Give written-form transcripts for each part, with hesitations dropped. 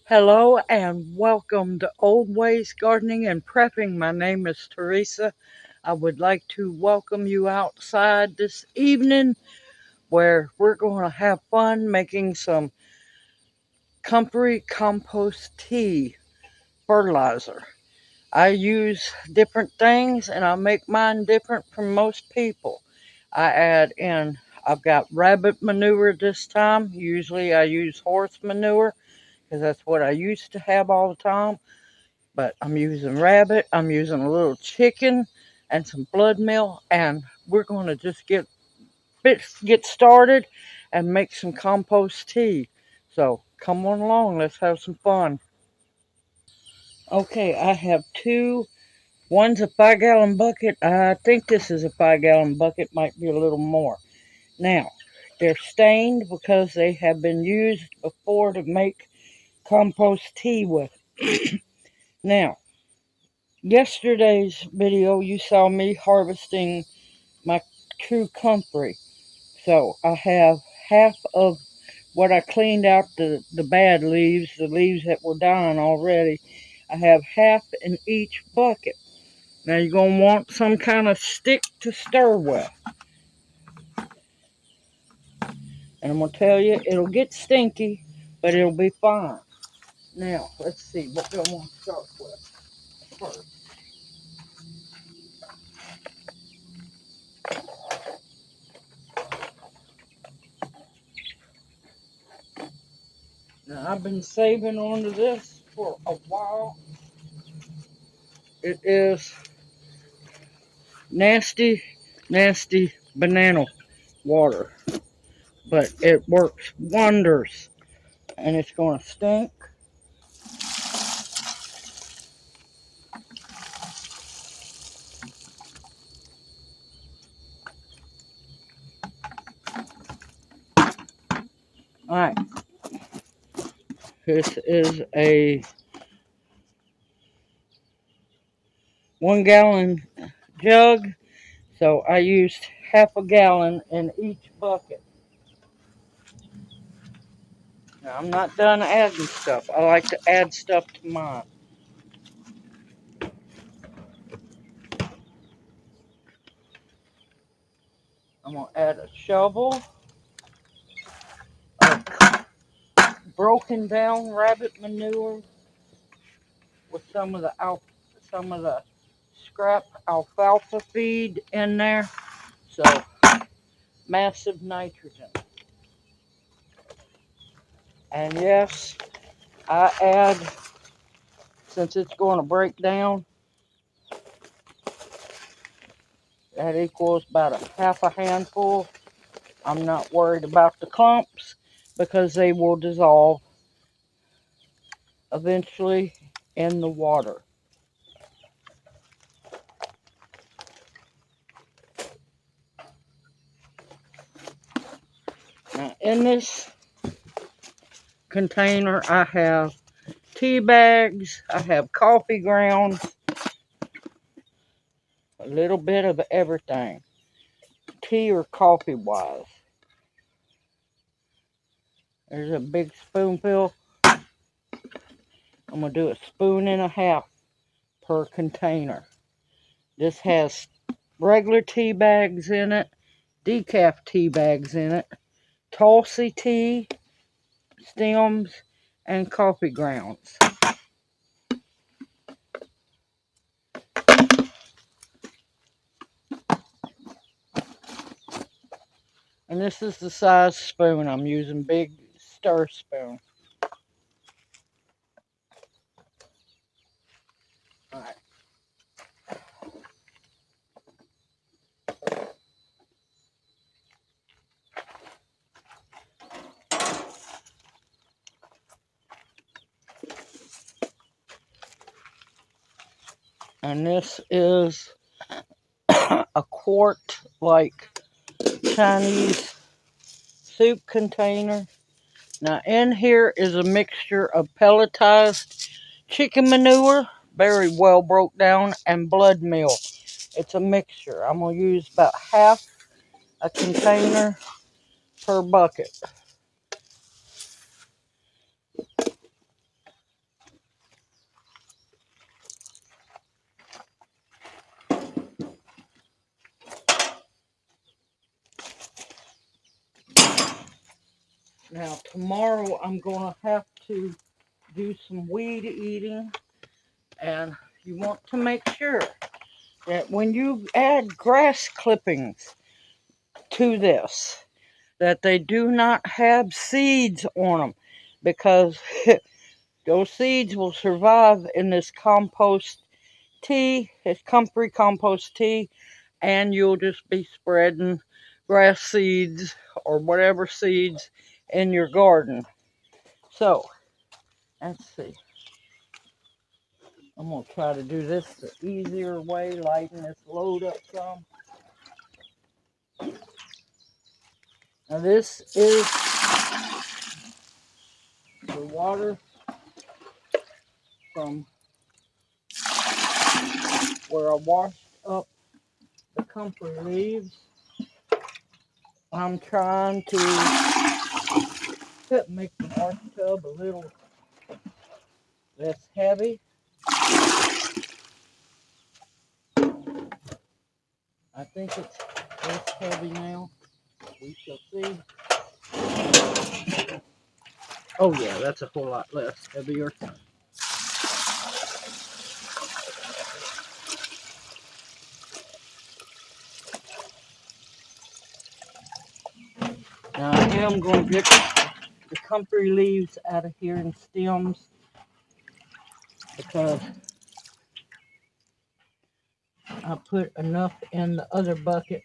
Hello and welcome to Old Ways Gardening and Prepping. My name is Teresa. I would like to welcome you outside this evening where we're going to have fun making some Comfrey Compost Tea fertilizer. I use different things and I make mine different from most people. I've got rabbit manure this time. Usually I use horse manure because that's what I used to have all the time. But I'm using rabbit, I'm using a little chicken and some blood meal, and we're going to just get started and make some compost tea. So come on along, let's have some fun. Okay, I have one's a 5-gallon bucket. I think this is a 5-gallon bucket, might be a little more. Now, they're stained because they have been used before to make compost tea with. Now, yesterday's video, you saw me harvesting my true comfrey. So I have half of what I cleaned out the bad leaves, the leaves that were dying already. I have half in each bucket. Now you're going to want some kind of stick to stir with. And I'm going to tell you, it'll get stinky, but it'll be fine. Now, let's see, what do I want to start with first? Now, I've been saving onto this for a while. It is nasty, nasty banana water, but it works wonders, and it's going to stink. All right, this is a 1-gallon jug, so I used half a gallon in each bucket. Now, I'm not done adding stuff. I like to add stuff to mine. I'm going to add a shovel of broken down rabbit manure with some of the scrap alfalfa feed in there. So massive nitrogen. And yes, I add, since it's going to break down, that equals about a half a handful. I'm not worried about the clumps because they will dissolve eventually in the water. Now, in this container, I have tea bags, I have coffee grounds, a little bit of everything, tea or coffee wise. There's a big spoonful. I'm going to do a spoon and a half per container. This has regular tea bags in it, decaf tea bags in it, Tulsi tea stems, and coffee grounds. And this is the size spoon I'm using, big stir spoon. All right. And this is a quart like Chinese soup container. Now in here is a mixture of pelletized chicken manure, very well broke down, and blood meal. It's a mixture. I'm going to use about half a container per bucket. Now tomorrow I'm going to have to do some weed eating, and you want to make sure that when you add grass clippings to this, that they do not have seeds on them, because those seeds will survive in this compost tea. It's Comfrey Compost Tea, and you'll just be spreading grass seeds or whatever seeds in your garden. So, let's see. I'm going to try to do this the easier way, lighten this load up some. Now this is the water from where I washed up the comfrey leaves. I'm trying to make the wash tub a little less heavy. I think it's less heavy now. We shall see. Oh yeah, that's a whole lot less heavier. Now I am going to get the comfrey leaves out of here and stems, because I put enough in the other bucket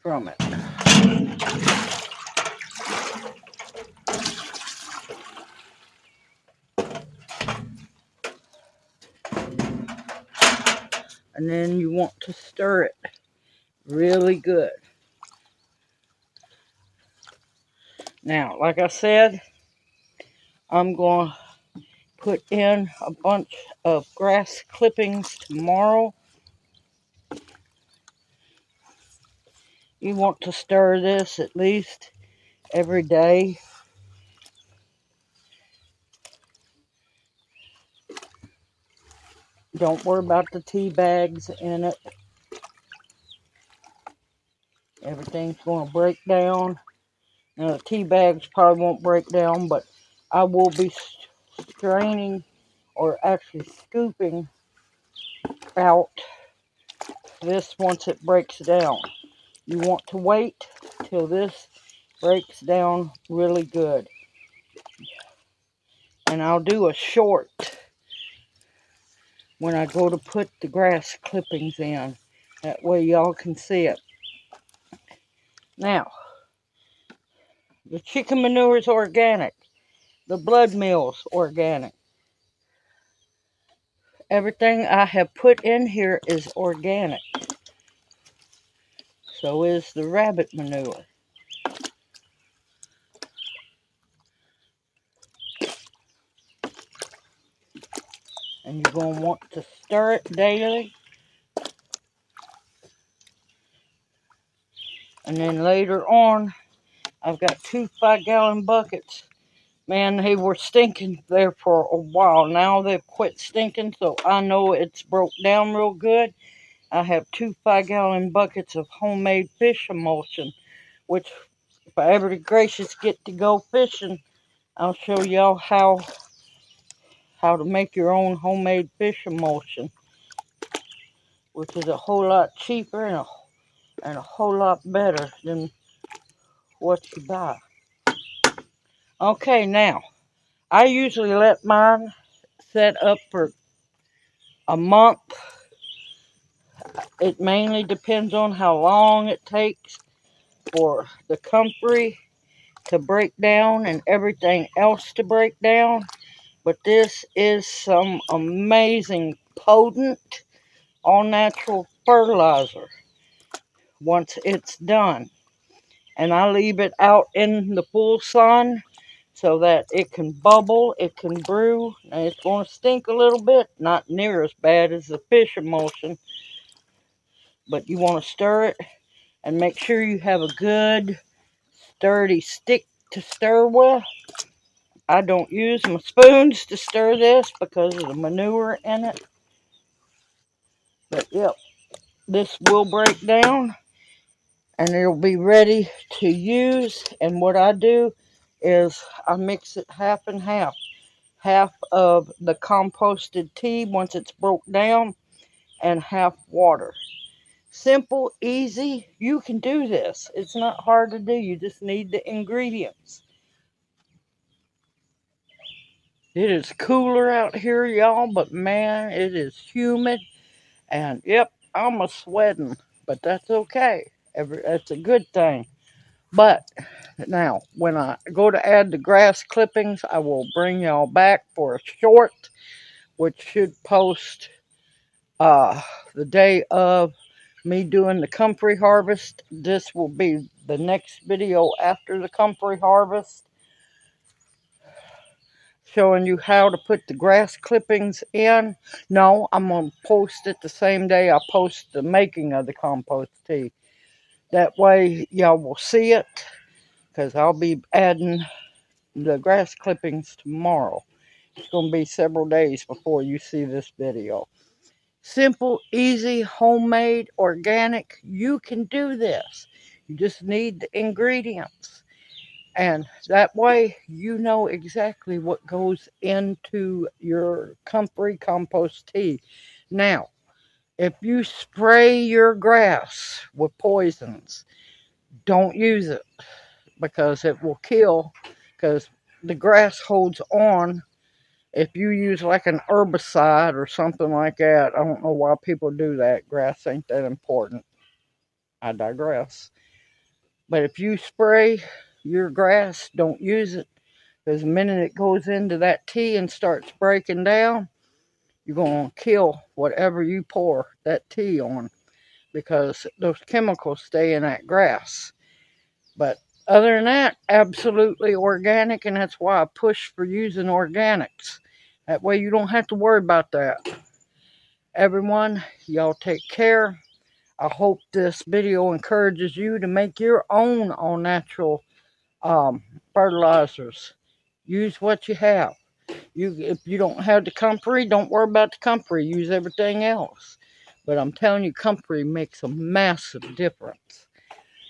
from it. And then you want to stir it really good. Now, like I said, I'm going to put in a bunch of grass clippings tomorrow. You want to stir this at least every day. Don't worry about the tea bags in it. Everything's going to break down. Now, the tea bags probably won't break down, but I will be straining, or actually scooping out this once it breaks down. You want to wait till this breaks down really good. And I'll do a short when I go to put the grass clippings in. That way y'all can see it. Now, the chicken manure is organic. The blood meal's organic. Everything I have put in here is organic. So is the rabbit manure. And you're going to want to stir it daily. And then later on, I've got 2 5-gallon buckets. Man, they were stinking there for a while. Now they've quit stinking, so I know it's broke down real good. I have 2 5-gallon buckets of homemade fish emulsion, which if I ever gracious get to go fishing, I'll show y'all how to make your own homemade fish emulsion, which is a whole lot cheaper and a whole lot better than what you buy. Okay, now, I usually let mine set up for a month. It mainly depends on how long it takes for the comfrey to break down and everything else to break down. But this is some amazing, potent, all natural fertilizer once it's done. And I leave it out in the full sun so that it can bubble, it can brew, and it's going to stink a little bit, not near as bad as the fish emulsion, but you want to stir it and make sure you have a good sturdy stick to stir with. I don't use my spoons to stir this because of the manure in it, but yep, this will break down and it'll be ready to use. And what I do is I mix it half and half. Half of the composted tea once it's broke down and half water. Simple, easy. You can do this. It's not hard to do. You just need the ingredients. It is cooler out here, y'all, but man, it is humid. And yep, I'm a sweating, but that's okay. That's a good thing. But now, when I go to add the grass clippings, I will bring y'all back for a short, which should post uh, the day of me doing the comfrey harvest. This will be the next video after the comfrey harvest, showing you how to put the grass clippings in. No, I'm going to post it the same day I post the making of the compost tea. That way y'all will see it, because I'll be adding the grass clippings tomorrow. It's going to be several days before you see this video. Simple, easy, homemade, organic. You can do this. You just need the ingredients. And that way you know exactly what goes into your Comfrey Compost Tea. Now, if you spray your grass with poisons, don't use it because it will kill, because the grass holds on. If you use like an herbicide or something like that, I don't know why people do that. Grass ain't that important. I digress. But if you spray your grass, don't use it. Because the minute it goes into that tea and starts breaking down, you're going to kill whatever you pour that tea on, because those chemicals stay in that grass. But other than that, absolutely organic, and that's why I push for using organics. That way you don't have to worry about that. Everyone, y'all take care. I hope this video encourages you to make your own all natural fertilizers. Use what you have. If you don't have the comfrey, don't worry about the comfrey. Use everything else. But I'm telling you, comfrey makes a massive difference.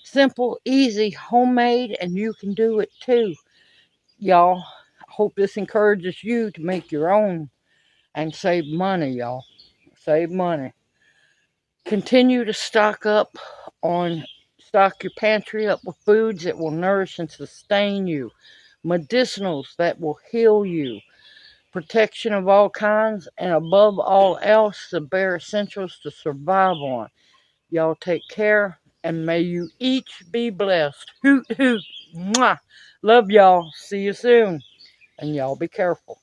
Simple, easy, homemade, and you can do it too. Y'all, I hope this encourages you to make your own and save money, y'all. Save money. Continue to stock your pantry up with foods that will nourish and sustain you. Medicinals that will heal you. Protection of all kinds, and above all else, the bare essentials to survive on. Y'all take care, and may you each be blessed. Hoot, hoot. Mwah. Love y'all. See you soon. And y'all be careful.